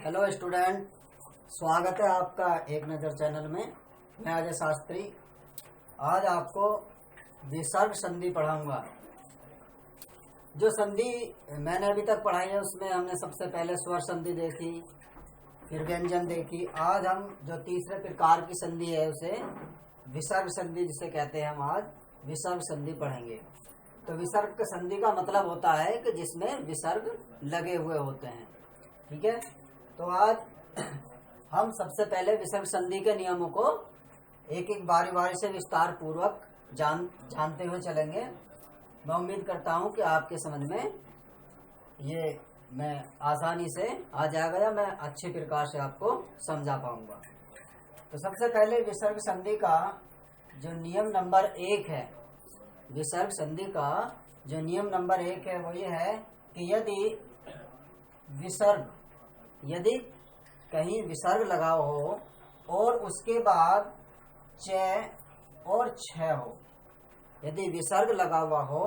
Hello student, स्वागत है आपका एक नज़र चैनल में। मैं अजय शास्त्री आज आपको विसर्ग संधि पढ़ाऊंगा। जो संधि मैंने अभी तक पढ़ाई है उसमें हमने सबसे पहले स्वर संधि देखी, फिर व्यंजन देखी। आज हम जो तीसरे प्रकार की संधि है उसे विसर्ग संधि जिसे कहते हैं, हम आज विसर्ग संधि पढ़ेंगे। तो विसर्ग संधि का मतलब होता है कि जिसमें विसर्ग लगे हुए होते हैं। ठीक है, तो आज हम सबसे पहले विसर्ग संधि के नियमों को एक एक बारी बारी से विस्तार पूर्वक जानते हुए चलेंगे। मैं उम्मीद करता हूं कि आपके समझ में ये मैं आसानी से आ जाएगा या मैं अच्छे प्रकार से आपको समझा पाऊंगा। तो सबसे पहले विसर्ग संधि का जो नियम नंबर 1 है, विसर्ग संधि का जो नियम नंबर 1 है वो ये है कि यदि कहीं विसर्ग लगा हो और उसके बाद च और छ हो, यदि विसर्ग लगा हुआ हो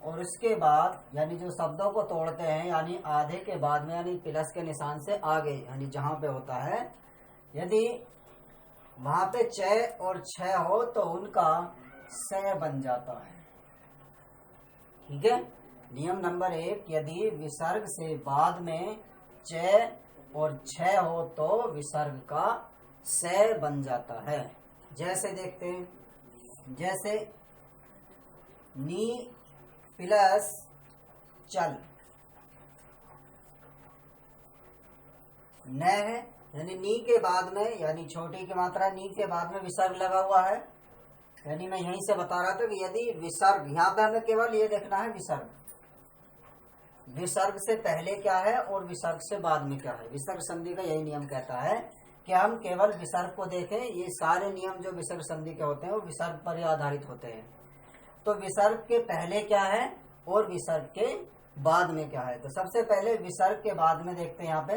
और उसके बाद यानी जो शब्दों को तोड़ते हैं यानी आधे के बाद में यानी प्लस के निशान से आगे यानी जहां पे होता है, यदि वहां पे च और छ हो तो उनका स बन जाता है। ठीक है, नियम नंबर 1, यदि विसर्ग से बाद में च और छ हो तो विसर्ग का स बन जाता है। जैसे देखते हैं, जैसे नी प्लस चल, न है यानी नी के बाद में यानी छोटी की मात्रा नी के बाद में विसर्ग लगा हुआ है। यानी मैं यहीं से बता रहा था कि यदि विसर्ग, यहाँ पे हमें केवल ये देखना है विसर्ग से पहले क्या है और विसर्ग से बाद में क्या है। विसर्ग संधि का यही नियम कहता है कि हम केवल विसर्ग को देखें। ये सारे नियम जो विसर्ग संधि के होते हैं वो विसर्ग पर ही आधारित होते हैं। तो विसर्ग के पहले क्या है और विसर्ग के बाद में क्या है। तो सबसे पहले विसर्ग के बाद में देखते हैं, यहाँ पे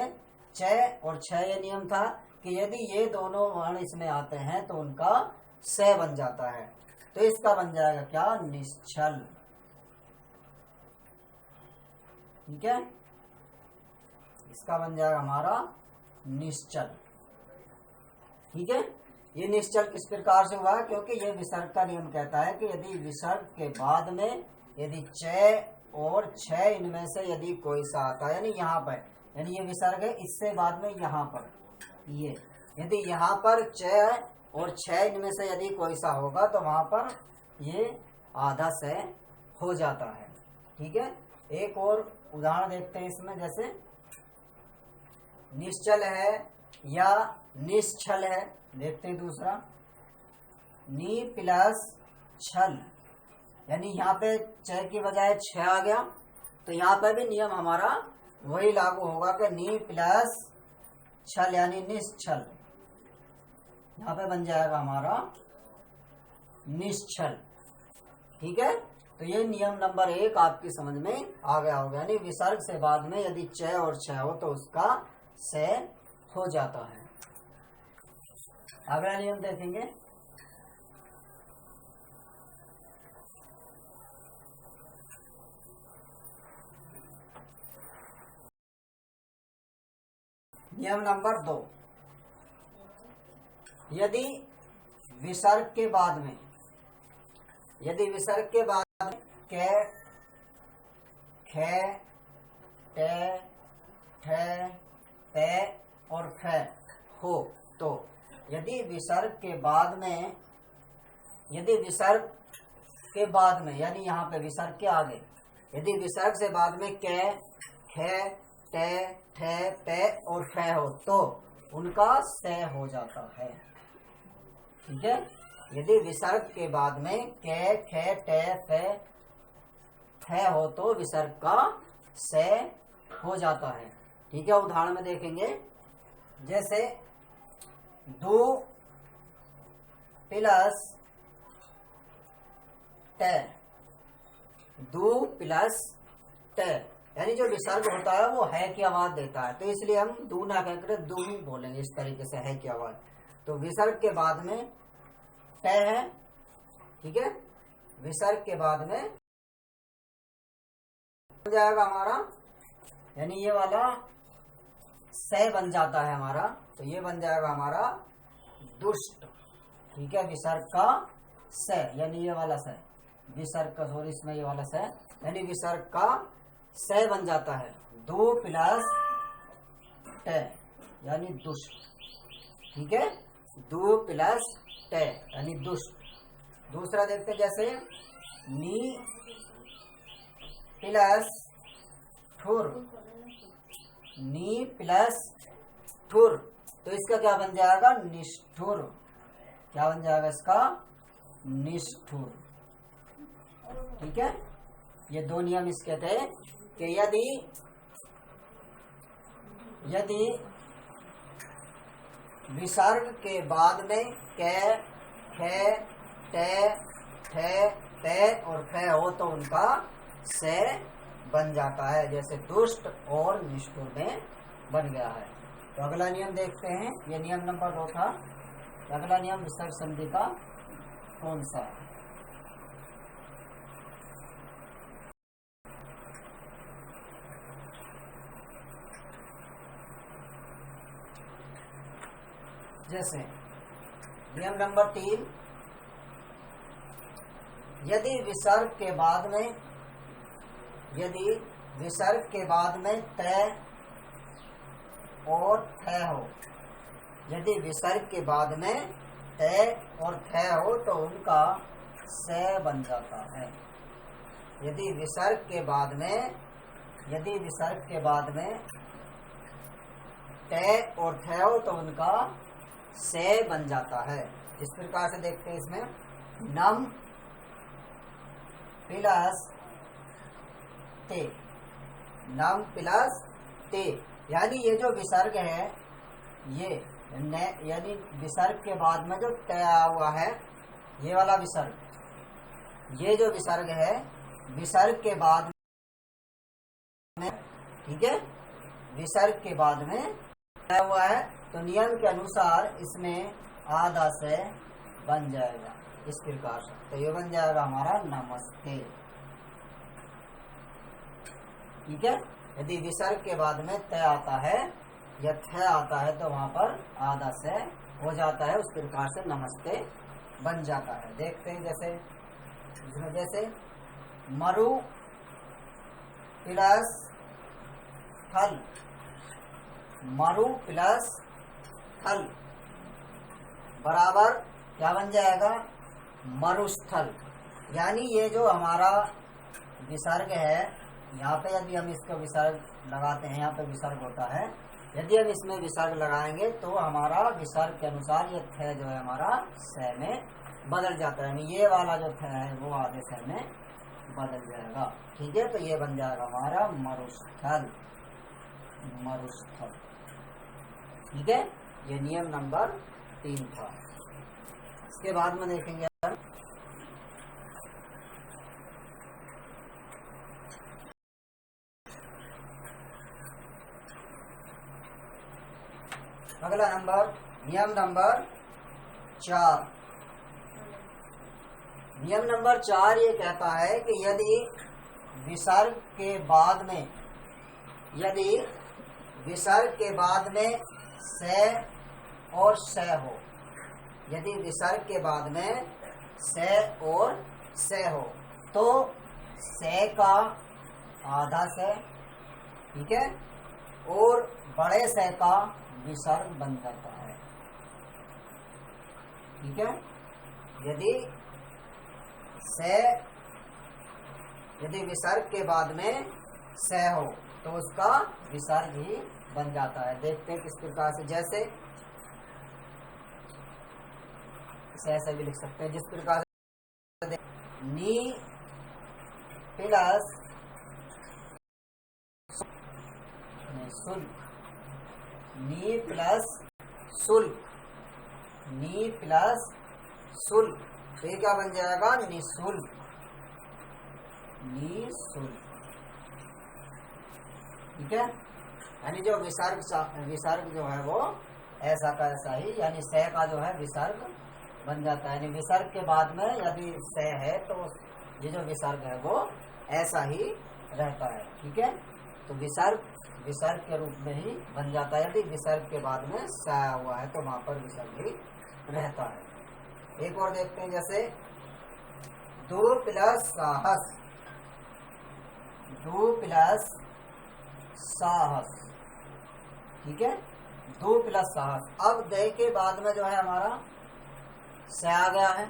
च और छ ये नियम था कि यदि ये दोनों वर्ण इसमें आते हैं तो उनका स बन जाता है। तो इसका बन जाएगा क्या, निश्चल। ठीक है, इसका बन जाएगा हमारा निश्चल। ठीक है, ये निश्चल किस प्रकार से हुआ, क्योंकि ये विसर्ग का नियम कहता है कि यदि विसर्ग के बाद में यदि च और छ इनमें से यदि कोई सा आता है, यानी यहाँ पर यानी ये विसर्ग है, इससे बाद में यहाँ पर ये यदि यहाँ पर च और छ इनमें से यदि कोई सा होगा तो वहां पर ये आधा स हो जाता है। ठीक है, एक और उदाहरण देखते हैं इसमें, जैसे निश्चल है या निश्चल है। देखते हैं दूसरा, नी प्लस छल, यानी यहाँ पे छ की बजाय छ आ गया तो यहाँ पे भी नियम हमारा वही लागू होगा कि नी प्लस छल यानी निश्चल। यहाँ पे बन जाएगा हमारा निश्चल। ठीक है, तो ये नियम नंबर 1 आपकी समझ में आ गया होगा। यानी विसर्ग से बाद में यदि च और छ हो तो उसका स हो जाता है। अगला नियम देखेंगे, नियम नंबर 2, यदि विसर्ग के बाद में क, ख, ट, ठ, प और फ हो तो यदि विसर्ग के बाद में यानी यहाँ पे विसर्ग के आगे यदि विसर्ग से बाद में क, ख, ट, ठ, प और फ हो तो उनका स हो जाता है। ठीक है, यदि विसर्ग के बाद में क, ख, ट, फ हो तो विसर्ग का स हो जाता है। ठीक है, उदाहरण में देखेंगे, जैसे दो प्लस ट, दो प्लस ट, यानी जो विसर्ग होता है वो है की आवाज देता है, तो इसलिए हम दू ना कहकर दू ही बोलेंगे, इस तरीके से है की आवाज। तो विसर्ग के बाद में ट है। ठीक है, विसर्ग के बाद में हो जाएगा हमारा, यानी ये वाला से बन जाता है हमारा, तो ये बन जाएगा हमारा दुष्ट। ठीक है, विसर्ग का से यानी ये वाला से, विसर्ग का सॉरी इसमें ये वाला से यानी विसर्ग का से बन जाता है। दो प्लस टे यानी दुष्ट। ठीक है, दो प्लस टे यानी दुष्ट। दूसरा देखते हैं, जैसे नी प्लस ठुर, नी प्लस ठुर, तो इसका क्या बन जाएगा? निष्ठुर। क्या बन जाएगा इसका? निष्ठुर। ठीक है, ये दो नियम इसके थे कि यदि विसर्ग के बाद में कै, खे, टे, ठे, पे और फे हो तो उनका से बन जाता है, जैसे दुष्ट और निष्ठुर में बन गया है। तो अगला नियम देखते हैं, ये नियम नंबर 2 था। अगला नियम विसर्ग संधि का कौन सा है? जैसे नियम नंबर 3, यदि विसर्ग के बाद में तय और थ हो, यदि विसर्ग के बाद में तय और थ हो तो उनका से बन जाता है। यदि विसर्ग के बाद में तय और थ हो तो उनका से बन जाता है। इस प्रकार से देखते हैं, इसमें नम प्लस ते, नम प्लस ते यानी ये जो विसर्ग है, ये यानी विसर्ग के बाद में जो तय आया हुआ है, ये वाला विसर्ग, ये जो विसर्ग है विसर्ग के बाद में, ठीक है, विसर्ग के बाद में तय हुआ है तो नियम के अनुसार इसमें आधा से बन जाएगा इस प्रकार से। तो ये बन जाएगा हमारा नमस्ते। ठीक है, यदि विसर्ग के बाद में तय आता है या थ आता है तो वहां पर आधा से हो जाता है, उस प्रकार से नमस्ते बन जाता है। देखते हैं, जैसे मरु प्लस थल, मरु प्लस थल बराबर क्या बन जाएगा? मरुस्थल। यानी ये जो हमारा विसर्ग है, यहाँ पे यदि हम इसका विसर्ग लगाते हैं, यहाँ पे विसर्ग होता है, यदि हम इसमें विसर्ग लगाएंगे तो हमारा विसर्ग के अनुसार ये थ जो है हमारा से में बदल जाता है, यानी ये वाला जो थ है वो आधे से में बदल जाएगा। ठीक है, तो ये बन जाएगा हमारा मरुस्थल, मरुस्थल। ठीक है, ये नियम नंबर 3 था। इसके बाद में देखेंगे अगला नंबर, नियम नंबर 4। नियम नंबर 4 ये कहता है कि यदि विसर्ग के बाद में से और से हो, यदि विसर्ग के बाद में से और से हो तो से का आधा से, ठीक है, और बड़े से का विसर्ग बन जाता है। ठीक है, यदि विसर्ग के बाद में से हो तो उसका विसर्ग ही बन जाता है। देखते हैं किस प्रकार से, जैसे से भी लिख सकते हैं, जिस प्रकार से नी प्लस शुल्क, नी प्लस शुल्क, नी प्लस शुल्क, तो ये क्या बन जाएगा? निःशुल्क, निःशुल्क। ठीक है, यानी जो विसर्ग जो है वो ऐसा का ऐसा ही, यानी से का जो है विसर्ग बन जाता है। यानी विसर्ग के बाद में यदि से है तो ये जो विसर्ग है वो ऐसा ही रहता है। ठीक है, तो विसर्ग के रूप में ही बन जाता है। यदि विसर्ग के बाद में स आया हुआ है तो वहां पर विसर्ग ही रहता है। एक और देखते हैं, जैसे दो प्लस साहस, दो प्लस साहस, ठीक है, दो प्लस साहस। अब दे के बाद में जो है हमारा स आ गया है।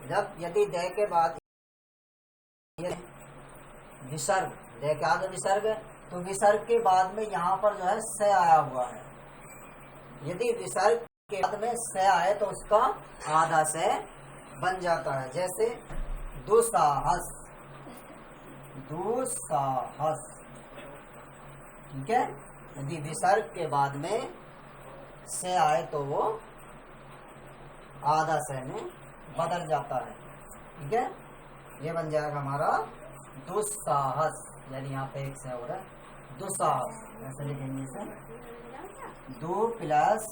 जब यदि दे के बाद विसर्ग, दे के आगे विसर्ग है, तो विसर्ग के बाद में यहाँ पर जो है स आया हुआ है। यदि विसर्ग के बाद में स आए तो उसका आधा से बन जाता है। जैसे दुस्साहस, दुस्साहस, ठीक है। यदि विसर्ग के बाद में से आए तो वो आधा से में बदल जाता है, ठीक है। ये बन जाएगा हमारा दुस्साहस, यानी यहाँ पे एक से हो रहा है दुस्साहस, ऐसे लिखेंगे इसे, दो प्लस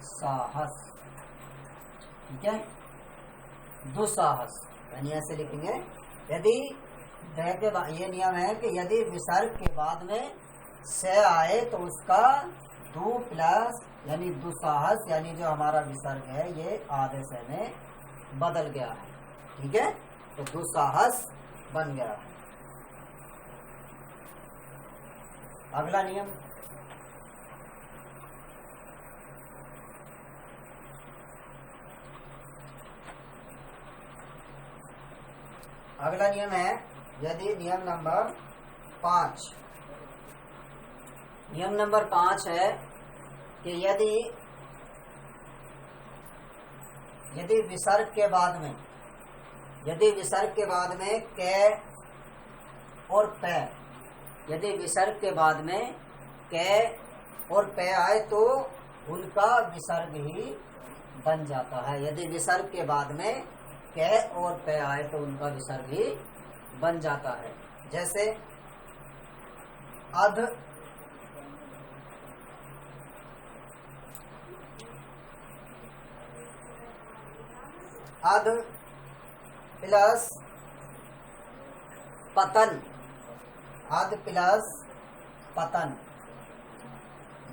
साहस, ठीक है, दुस्साहस, यानी ऐसे लिखेंगे। यदि ये नियम है कि यदि विसर्ग के बाद में से आए तो उसका दो प्लस यानी दुस्साहस, यानी जो हमारा विसर्ग है ये आधे से में बदल गया है, ठीक है, तो दुस्साहस बन गया है। अगला नियम, अगला नियम है, यदि नियम नंबर 5, नियम नंबर 5 है कि यदि विसर्ग के बाद में, यदि विसर्ग के बाद में कै और पै, यदि विसर्ग के बाद में कै और पै आए तो उनका विसर्ग ही बन जाता है। यदि विसर्ग के बाद में कै और पै आए तो उनका विसर्ग ही बन जाता है। जैसे अध, अध प्लस पतन, अध प्लस पतन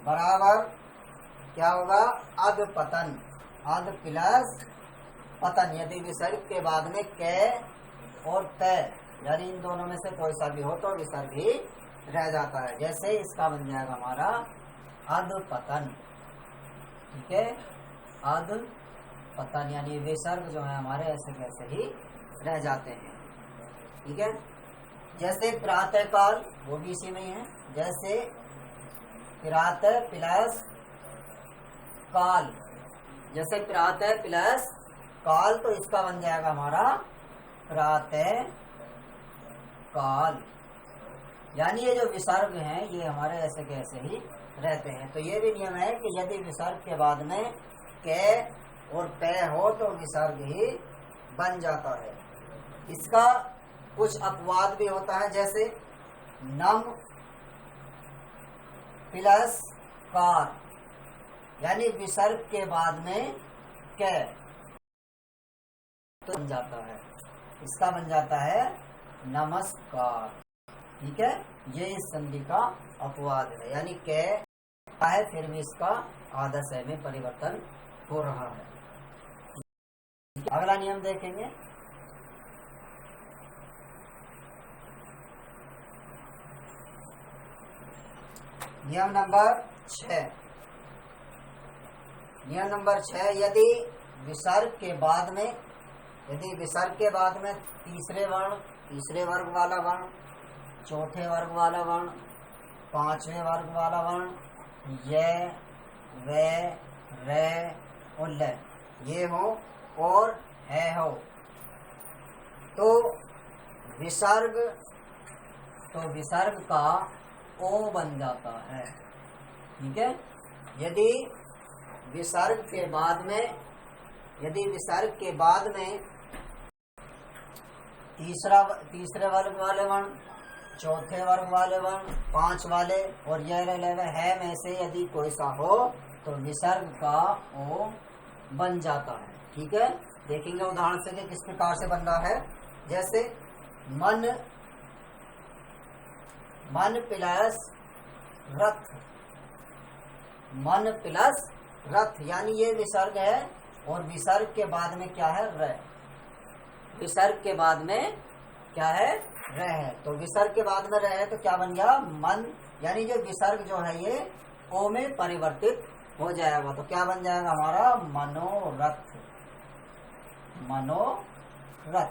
बराबर क्या होगा, अध पतन, अध प्लस पतन। यदि विसर्ग के बाद में कै और तै यानी इन दोनों में से कोई सा भी हो तो विसर्ग ही रह जाता है। जैसे इसका बन जाएगा हमारा अध पतन, ठीक है, अध पतन, यानी विसर्ग जो है हमारे ऐसे कैसे ही रह जाते हैं, ठीक है। जैसे प्रातः काल, वो भी इसी में ही है। जैसे प्रातः प्लस काल, जैसे प्रातः प्लस काल तो इसका बन जाएगा हमारा प्रातः काल, यानी ये जो विसर्ग हैं ये हमारे ऐसे कैसे ही रहते हैं। तो ये भी नियम है कि यदि विसर्ग के बाद में कै और पै हो तो विसर्ग ही बन जाता है। इसका कुछ अपवाद भी होता है, जैसे नम प्लस कार, यानी विसर्ग के बाद में कै तो बन जाता है, इसका बन जाता है नमस्कार, ठीक है। ये इस संधि का अपवाद है, यानी कै है फिर भी इसका आधा से में परिवर्तन हो रहा है। अगला नियम देखेंगे, नियम नंबर 6, नियम नंबर 6, यदि विसर्ग के बाद में, यदि विसर्ग के बाद में तीसरे वर्ण, तीसरे वर्ग वाला वर्ण, चौथे वर्ग वाला वर्ण, पांचवें वर्ग वाला वर्ण, ये, वे, रे और ल ये हो और है हो तो विसर्ग का ओ बन जाता है, ठीक है। यदि विसर्ग के बाद में, यदि विसर्ग के बाद में तीसरे वर्ग वाले वर्ण, चौथे वर्ग वाले वर्ण, पांच वाले और यह है में से यदि कोई सा हो तो विसर्ग का ओ बन जाता है, ठीक है। देखेंगे उदाहरण से कि किस प्रकार से बन रहा है। जैसे मन मन प्लस रथ, मन प्लस रथ, यानी ये विसर्ग है और विसर्ग के बाद में क्या है, र। विसर्ग के बाद में क्या है, र है। तो विसर्ग के बाद में र है तो क्या बन गया, मन, यानी जो विसर्ग जो है ये ओ में परिवर्तित हो जाएगा। तो क्या बन जाएगा हमारा, मनोरथ, मनोरथ।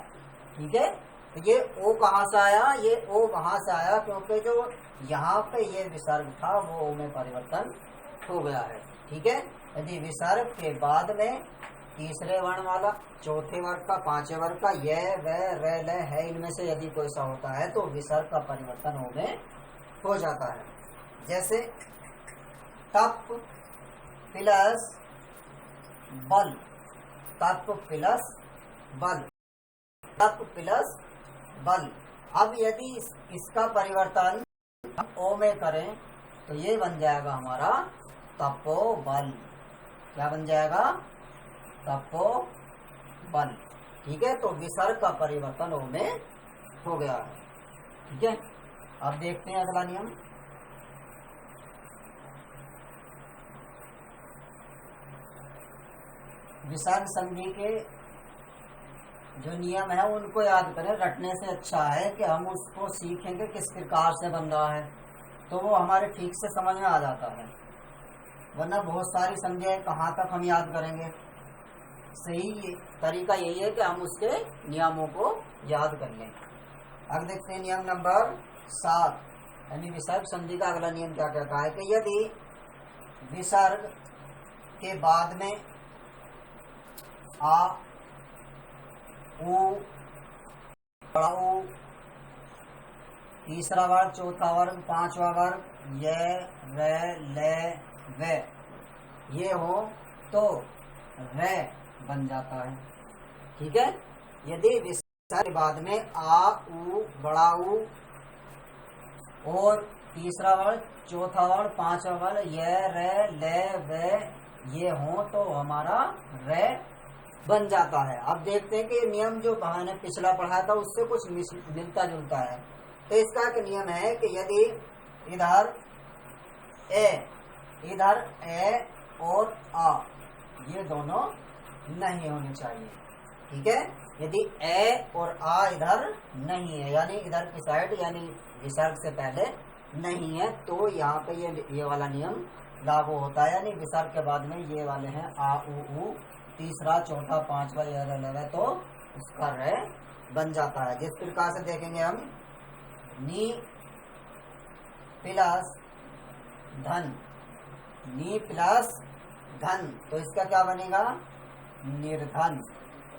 ठीक है। तो ये ओ कहाँ से आया, ये ओ वहां से आया क्योंकि जो यहाँ पे ये विसर्ग था वो ओ में परिवर्तन हो गया है। ठीक है। यदि विसर्ग के बाद में तीसरे वर्ण वाला, चौथे वर्ग का, पांचवें वर्ग का य, व, र, ल है, इनमें से यदि कोई सा होता है तो विसर्ग का परिवर्तन ओ में हो जाता है। जैसे तप प्लस बल, तप प्लस बल, तप प्लस बल। अब यदि इसका परिवर्तन ओ में करें तो ये बन जाएगा हमारा तपोबल। क्या बन जाएगा, तपोबल। ठीक है। तो विसर्ग का परिवर्तन ओ में हो गया है। ठीक है। अब देखते हैं अगला नियम। विसर्ग संधि के जो नियम है उनको याद करें, रटने से अच्छा है कि हम उसको सीखेंगे किस प्रकार से बन रहा है तो वो हमारे ठीक से समझ में आ जाता है। वरना बहुत सारी संधियां कहाँ तक हम याद करेंगे। सही तरीका यही है कि हम उसके नियमों को याद कर लें। अब देखते हैं नियम नंबर 7, यानी विसर्ग संधि का अगला नियम क्या कहता है कि यदि विसर्ग के बाद में आ, उ, बड़ा उ, तीसरा वर्ग, चौथा वर्ग, पांचवा वर्ग य, र, ल, व ये हो तो र बन जाता है। ठीक है। यदि विसर्ग के बाद में आ, उ, बड़ा उ और तीसरा वर्ग, चौथा वर्ग, पांचवा वर्ग य, र, ल, व ये हो तो हमारा र बन जाता है। अब देखते हैं कि नियम जो मैंने पिछला पढ़ा था उससे कुछ मिलता जुलता है। तो इसका एक नियम है कि यदि इधर ए और आ ये दोनों नहीं होने चाहिए। ठीक है। यदि ए और आ इधर नहीं है, यानी इधर की साइड, यानी विसर्ग से पहले नहीं है, तो यहाँ पे ये वाला नियम लागू होता है। यानी विसर्ग के बाद में ये वाले हैं आ, उ, तीसरा, चौथा, पांचवा ये लगा तो उसका र बन जाता है। जिस प्रकार से देखेंगे हम, नी प्लस धन, नी प्लस धन, तो इसका क्या बनेगा, निर्धन।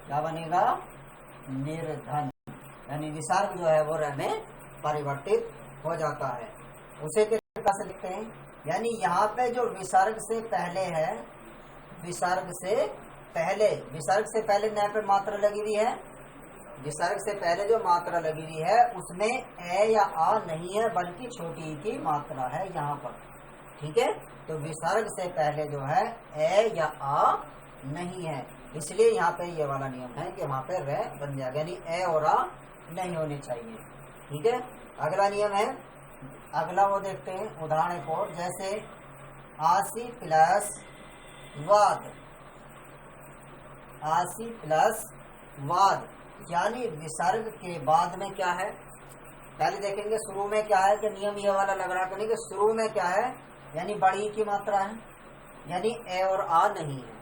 क्या बनेगा, निर्धन। यानी विसर्ग जो है वो र में परिवर्तित हो जाता है। उसे किस प्रकार से लिखते हैं, यानी यहाँ पे जो विसर्ग से पहले है, विसर्ग से पहले न पे मात्रा लगी हुई है, विसर्ग से पहले जो मात्रा लगी हुई है उसमें ए या आ नहीं है बल्कि छोटी की मात्रा है यहाँ पर। ठीक है। तो विसर्ग से पहले जो है ए या आ नहीं है, इसलिए यहाँ पे ये वाला नियम है कि वहाँ पे र बन जाएगा, यानी ए और आ नहीं होने चाहिए। ठीक है। अगला नियम है, अगला वो देखते हैं उदाहरण एक और, जैसे आसी प्लस वाद, आसी प्लस वाद, यानी विसर्ग के बाद में क्या है, पहले देखेंगे शुरू में क्या है कि नियम ये वाला लग रहा है कि शुरू में क्या है, यानी बड़ी की मात्रा है, यानी ए और आ नहीं है।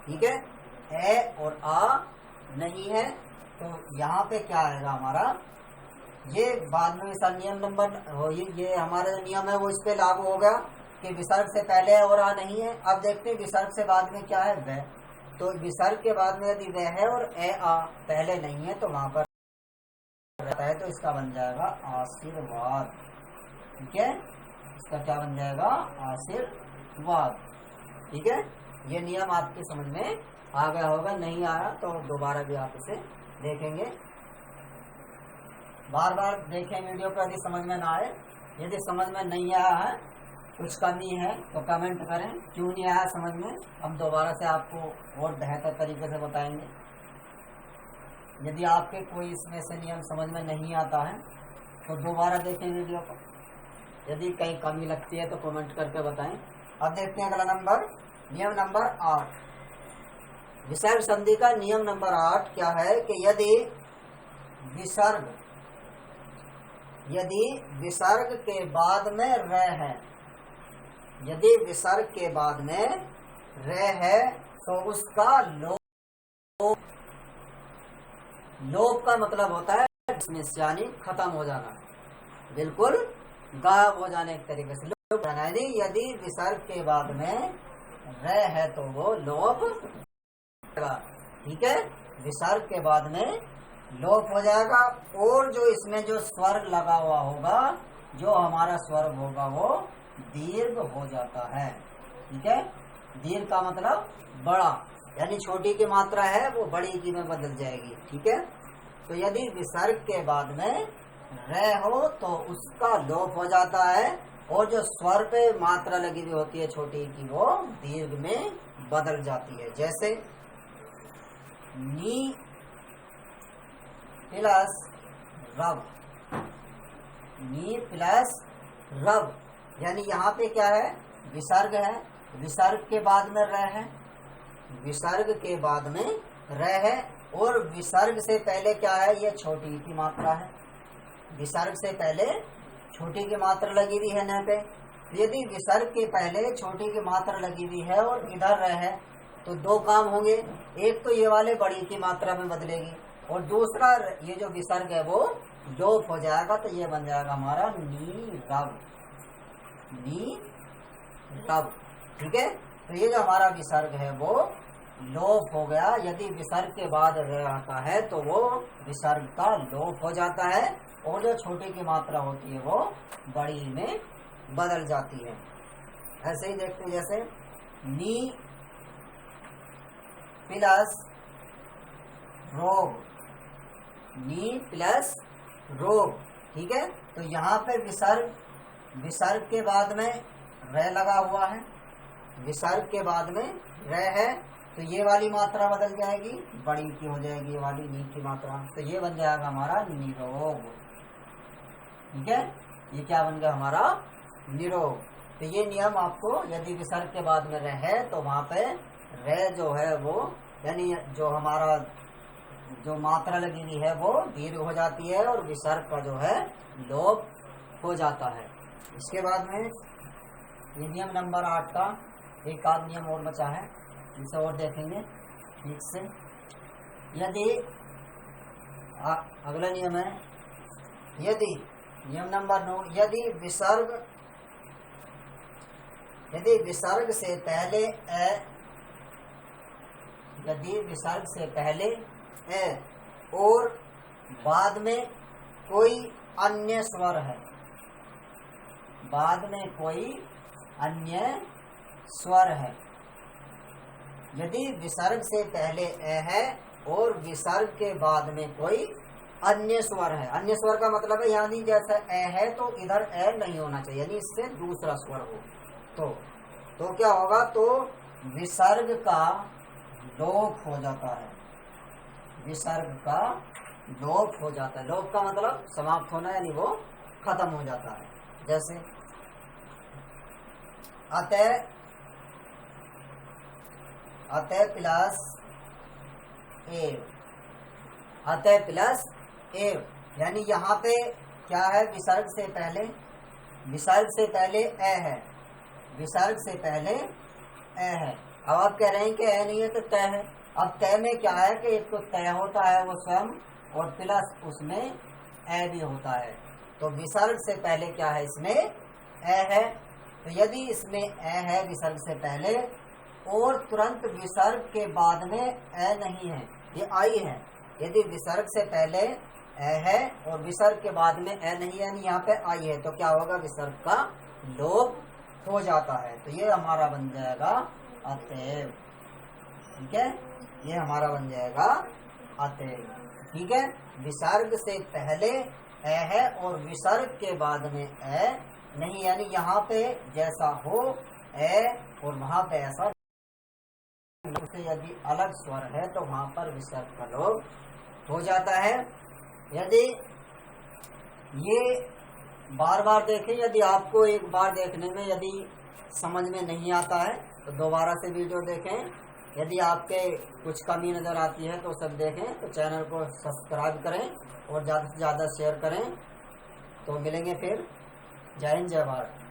ठीक है। ए और आ नहीं है तो यहाँ पे क्या आएगा हमारा, ये बाद में विसर्ग नियम नंबर हो, ये हमारा जो नियम है वो इस पे लागू होगा कि विसर्ग से पहले और आ नहीं है। अब देखते हैं विसर्ग से बाद में क्या है, वह, तो विसर्ग के बाद में यदि वह है और ए आ पहले नहीं है तो वहां पर रहता है, तो इसका बन जाएगा आशीर्वाद। ठीक है। इसका क्या बन जाएगा, आशीर्वाद। ठीक है। ये नियम आपकी समझ में आ गया होगा, नहीं आया तो दोबारा भी आप इसे देखेंगे, बार बार देखें वीडियो को यदि समझ में ना आए। यदि समझ में नहीं आया है, कुछ कमी है तो कमेंट करें, क्यों नहीं आया समझ में, हम दोबारा से आपको और बेहतर तरीके से बताएंगे। यदि आपके कोई इसमें से नियम समझ में नहीं आता है तो दोबारा देखें वीडियो को, यदि कहीं कमी लगती है तो कमेंट करके बताएं। अब देखते हैं अगला नंबर, नियम नंबर 8। विसर्ग संधि का नियम नंबर 8 क्या है कि यदि विसर्ग के बाद में र है, यदि विसर्ग के बाद में र है तो उसका लोप का मतलब होता है यानी खत्म हो जाना, बिल्कुल गायब हो जाने एक तरीके से लोप जाना। यानी यदि विसर्ग के बाद में र है तो वो लोप, ठीक है, विसर्ग के बाद में लोप हो जाएगा। और जो इसमें जो स्वर लगा हुआ होगा, जो हमारा स्वर होगा वो दीर्घ हो जाता है, ठीक है। दीर्घ का मतलब बड़ा, यानी छोटी की मात्रा है वो बड़ी की में बदल जाएगी, ठीक है। तो यदि विसर्ग के बाद में र हो तो उसका लोप हो जाता है, और जो स्वर पे मात्रा लगी हुई होती है छोटी की वो दीर्घ में बदल जाती है। जैसे नी प्लस रव, नी प्लस रव, यानी यहाँ पे क्या है, विसर्ग है, विसर्ग के बाद में र है, विसर्ग के बाद में र है, और विसर्ग से पहले क्या है, ये छोटी की मात्रा है, विसर्ग से पहले छोटी की मात्रा लगी हुई है न पे। यदि विसर्ग के पहले छोटी की मात्रा लगी हुई है और इधर र है तो दो काम होंगे, एक तो ये वाले बड़ी की मात्रा में बदलेगी, और दूसरा ये जो विसर्ग है वो लोप हो जाएगा, तो ये बन जाएगा हमारा नीरव, नीरव, ठीक है। तो ये जो हमारा विसर्ग है वो लोप हो गया। यदि विसर्ग के बाद र आता है तो वो विसर्ग का लोप हो जाता है, और जो छोटी की मात्रा होती है वो बड़ी में बदल जाती है। ऐसे ही देखते जैसे नी प्लस रोग, नी प्लस रोग, ठीक है। तो यहाँ पे विसर्ग के बाद में र लगा हुआ है, विसर्ग के बाद में र है, तो ये वाली मात्रा बदल जाएगी, बड़ी की हो जाएगी ये वाली नी की मात्रा, तो ये बन जाएगा हमारा निरोग, ठीक है। ये क्या बन गया हमारा निरोग। तो ये नियम आपको, यदि विसर्ग के बाद में र है तो वहां पे र जो है वो, यानी जो हमारा जो मात्रा लगी हुई है वो दीर्घ हो जाती है, और विसर्ग का जो है लोप हो जाता है। इसके बाद में ये नियम नंबर 8 का एक आध नियम और बचा है, इसे और देखेंगे ठीक से। यदि अगला नियम है, यदि नियम नंबर 9, यदि विसर्ग से पहले यदि विसर्ग से पहले और बाद में कोई अन्य स्वर है, बाद में कोई अन्य स्वर है, यदि विसर्ग से पहले है और विसर्ग के बाद में कोई अन्य स्वर है, अन्य स्वर का मतलब है यानी जैसा है तो इधर नहीं होना चाहिए, यानी इससे दूसरा स्वर हो, तो क्या होगा, तो विसर्ग का लोप हो जाता है, विसर्ग का लोप हो जाता है। लोप का मतलब समाप्त होना, यानी वो खत्म हो जाता है। जैसे अतः प्लस एव, अतः प्लस एव, यानी यहाँ पे क्या है, विसर्ग से पहले है, विसर्ग से पहले है। अब आप कह रहे हैं कि नहीं है तो तय है। अब तय में क्या है कि एक तो तय होता है वो स्वयं, और प्लस उसमें भी होता है। तो विसर्ग से पहले क्या है, इसमें है, तो यदि इसमें है विसर्ग से पहले और तुरंत विसर्ग के बाद में नहीं है, ये आई है, यदि विसर्ग से पहले है और विसर्ग के बाद में नहीं है, यानी यहाँ पे आई है, तो क्या होगा, विसर्ग का लोप हो जाता है। तो ये हमारा बन जाएगा अतएव, ठीक है, ये हमारा बन जाएगा अतएव, ठीक है। विसर्ग से पहले है और विसर्ग के बाद में नहीं, यानी यहाँ पे जैसा हो और वहां पे ऐसा, यदि अलग स्वर है तो वहां पर विसर्ग का लोप हो जाता है। यदि ये बार बार देखें। यदि आपको एक बार देखने में यदि समझ में नहीं आता है तो दोबारा से वीडियो देखें। यदि आपके कुछ कमी नज़र आती है तो सब देखें। तो चैनल को सब्सक्राइब करें और ज़्यादा से ज़्यादा शेयर करें। तो मिलेंगे फिर। जय हिंद, जय भारत।